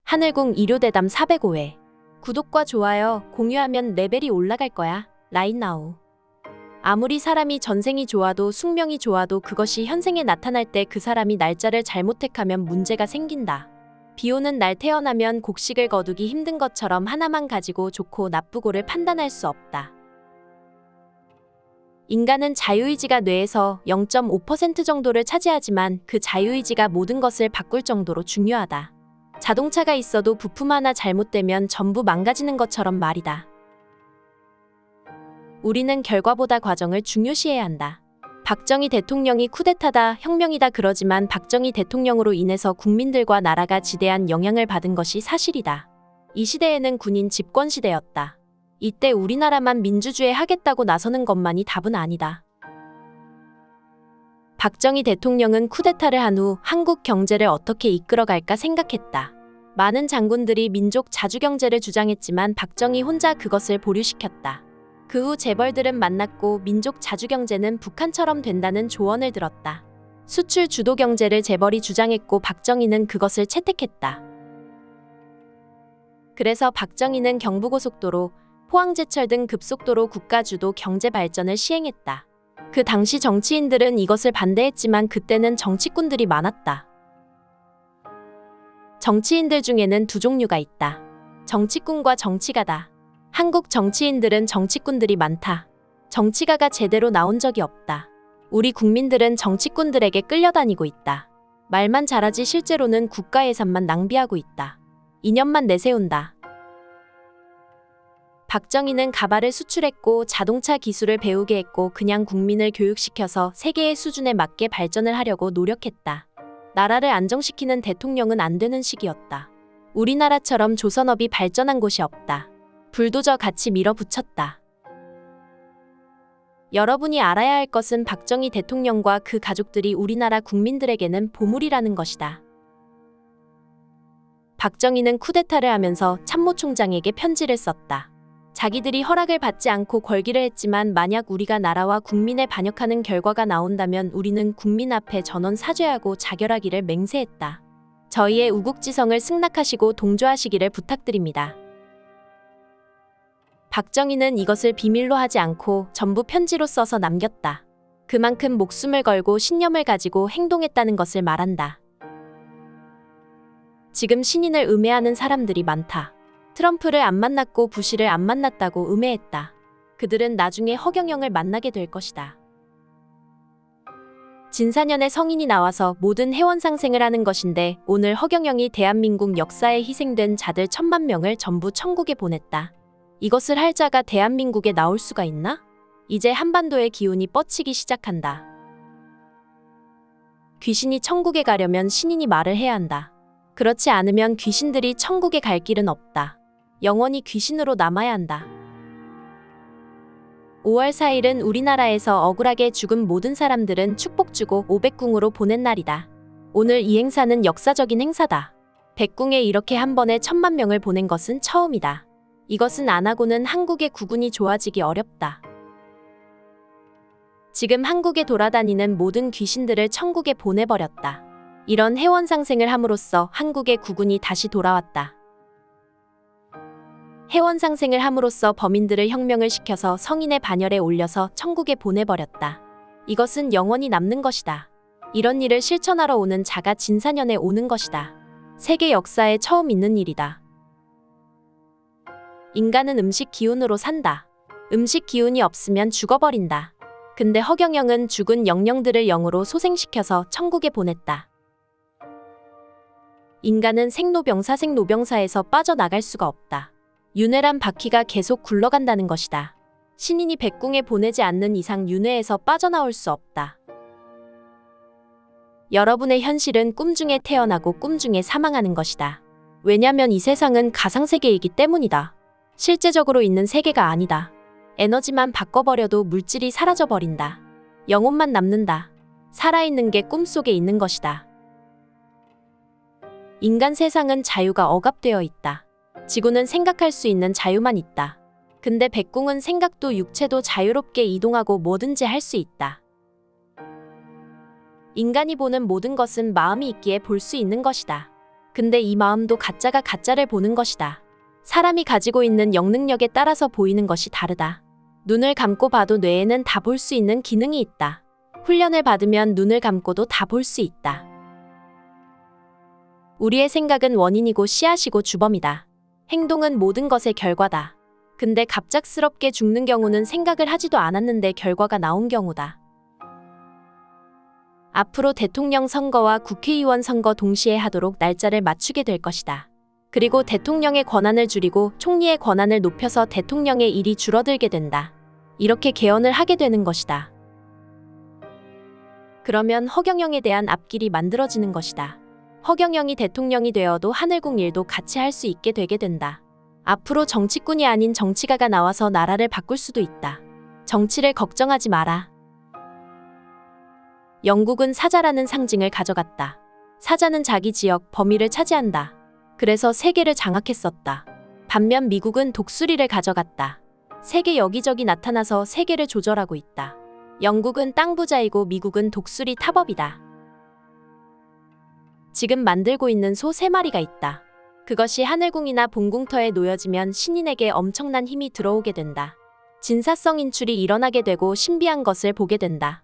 하늘궁 일요대담 405회. 구독과 좋아요, 공유하면 레벨이 올라갈 거야. 라인나우. 아무리 사람이 전생이 좋아도 숙명이 좋아도 그것이 현생에 나타날 때 그 사람이 날짜를 잘못 택하면 문제가 생긴다. 비오는 날 태어나면 곡식을 거두기 힘든 것처럼 하나만 가지고 좋고 나쁘고를 판단할 수 없다. 인간은 자유의지가 뇌에서 0.5% 정도를 차지하지만 그 자유의지가 모든 것을 바꿀 정도로 중요하다. 자동차가 있어도 부품 하나 잘못되면 전부 망가지는 것처럼 말이다. 우리는 결과보다 과정을 중요시해야 한다. 박정희 대통령이 쿠데타다, 혁명이다 그러지만 박정희 대통령으로 인해서 국민들과 나라가 지대한 영향을 받은 것이 사실이다. 이 시대에는 군인 집권 시대였다. 이때 우리나라만 민주주의 하겠다고 나서는 것만이 답은 아니다. 박정희 대통령은 쿠데타를 한 후 한국 경제를 어떻게 이끌어갈까 생각했다. 많은 장군들이 민족 자주경제를 주장했지만 박정희 혼자 그것을 보류시켰다. 그 후 재벌들은 만났고 민족 자주경제는 북한처럼 된다는 조언을 들었다. 수출 주도 경제를 재벌이 주장했고 박정희는 그것을 채택했다. 그래서 박정희는 경부고속도로, 포항제철 등 급속도로 국가주도 경제 발전을 시행했다. 그 당시 정치인들은 이것을 반대했지만 그때는 정치꾼들이 많았다. 정치인들 중에는 두 종류가 있다. 정치꾼과 정치가다. 한국 정치인들은 정치꾼들이 많다. 정치가가 제대로 나온 적이 없다. 우리 국민들은 정치꾼들에게 끌려다니고 있다. 말만 잘하지 실제로는 국가 예산만 낭비하고 있다. 이념만 내세운다. 박정희는 가발을 수출했고 자동차 기술을 배우게 했고 그냥 국민을 교육시켜서 세계의 수준에 맞게 발전을 하려고 노력했다. 나라를 안정시키는 대통령은 안 되는 시기였다. 우리나라처럼 조선업이 발전한 곳이 없다. 불도저 같이 밀어붙였다. 여러분이 알아야 할 것은 박정희 대통령과 그 가족들이 우리나라 국민들에게는 보물이라는 것이다. 박정희는 쿠데타를 하면서 참모총장에게 편지를 썼다. 자기들이 허락을 받지 않고 걸기를 했지만 만약 우리가 나라와 국민에 반역하는 결과가 나온다면 우리는 국민 앞에 전원 사죄하고 자결하기를 맹세했다. 저희의 우국지성을 승낙하시고 동조하시기를 부탁드립니다. 박정희는 이것을 비밀로 하지 않고 전부 편지로 써서 남겼다. 그만큼 목숨을 걸고 신념을 가지고 행동했다는 것을 말한다. 지금 신인을 음해하는 사람들이 많다. 트럼프를 안 만났고 부시를 안 만났다고 음해했다. 그들은 나중에 허경영을 만나게 될 것이다. 진사년에 성인이 나와서 모든 해원상생을 하는 것인데 오늘 허경영이 대한민국 역사에 희생된 자들 1000만 명을 전부 천국에 보냈다. 이것을 할 자가 대한민국에 나올 수가 있나? 이제 한반도의 기운이 뻗치기 시작한다. 귀신이 천국에 가려면 신인이 말을 해야 한다. 그렇지 않으면 귀신들이 천국에 갈 길은 없다. 영원히 귀신으로 남아야 한다. 5월 4일은 우리나라에서 억울하게 죽은 모든 사람들은 축복 주고 500궁으로 보낸 날이다. 오늘 이 행사는 역사적인 행사다. 백궁에 이렇게 한 번에 1000만 명을 보낸 것은 처음이다. 이것은 안 하고는 한국의 국운이 좋아지기 어렵다. 지금 한국에 돌아다니는 모든 귀신들을 천국에 보내버렸다. 이런 해원상생을 함으로써 한국의 국운이 다시 돌아왔다. 해원상생을 함으로써 범인들을 혁명을 시켜서 성인의 반열에 올려서 천국에 보내버렸다. 이것은 영원히 남는 것이다. 이런 일을 실천하러 오는 자가 진사년에 오는 것이다. 세계 역사에 처음 있는 일이다. 인간은 음식 기운으로 산다. 음식 기운이 없으면 죽어버린다. 근데 허경영은 죽은 영령들을 영으로 소생시켜서 천국에 보냈다. 인간은 생로병사 생로병사에서 빠져나갈 수가 없다. 윤회란 바퀴가 계속 굴러간다는 것이다. 신인이 백궁에 보내지 않는 이상 윤회에서 빠져나올 수 없다. 여러분의 현실은 꿈 중에 태어나고 꿈 중에 사망하는 것이다. 왜냐면 이 세상은 가상세계이기 때문이다. 실제적으로 있는 세계가 아니다. 에너지만 바꿔버려도 물질이 사라져버린다. 영혼만 남는다. 살아있는 게 꿈속에 있는 것이다. 인간 세상은 자유가 억압되어 있다. 지구는 생각할 수 있는 자유만 있다. 근데 백궁은 생각도 육체도 자유롭게 이동하고 뭐든지 할 수 있다. 인간이 보는 모든 것은 마음이 있기에 볼 수 있는 것이다. 근데 이 마음도 가짜가 가짜를 보는 것이다. 사람이 가지고 있는 영능력에 따라서 보이는 것이 다르다. 눈을 감고 봐도 뇌에는 다 볼 수 있는 기능이 있다. 훈련을 받으면 눈을 감고도 다 볼 수 있다. 우리의 생각은 원인이고 씨앗이고 주범이다. 행동은 모든 것의 결과다. 근데 갑작스럽게 죽는 경우는 생각을 하지도 않았는데 결과가 나온 경우다. 앞으로 대통령 선거와 국회의원 선거 동시에 하도록 날짜를 맞추게 될 것이다. 그리고 대통령의 권한을 줄이고 총리의 권한을 높여서 대통령의 일이 줄어들게 된다. 이렇게 개헌을 하게 되는 것이다. 그러면 허경영에 대한 앞길이 만들어지는 것이다. 허경영이 대통령이 되어도 하늘궁 일도 같이 할 수 있게 되게 된다. 앞으로 정치꾼이 아닌 정치가가 나와서 나라를 바꿀 수도 있다. 정치를 걱정하지 마라. 영국은 사자라는 상징을 가져갔다. 사자는 자기 지역, 범위를 차지한다. 그래서 세계를 장악했었다. 반면 미국은 독수리를 가져갔다. 세계 여기저기 나타나서 세계를 조절하고 있다. 영국은 땅 부자이고 미국은 독수리 탑업이다. 지금 만들고 있는 소 3마리가 있다. 그것이 하늘궁이나 본궁터에 놓여지면 신인에게 엄청난 힘이 들어오게 된다. 진사성 인출이 일어나게 되고 신비한 것을 보게 된다.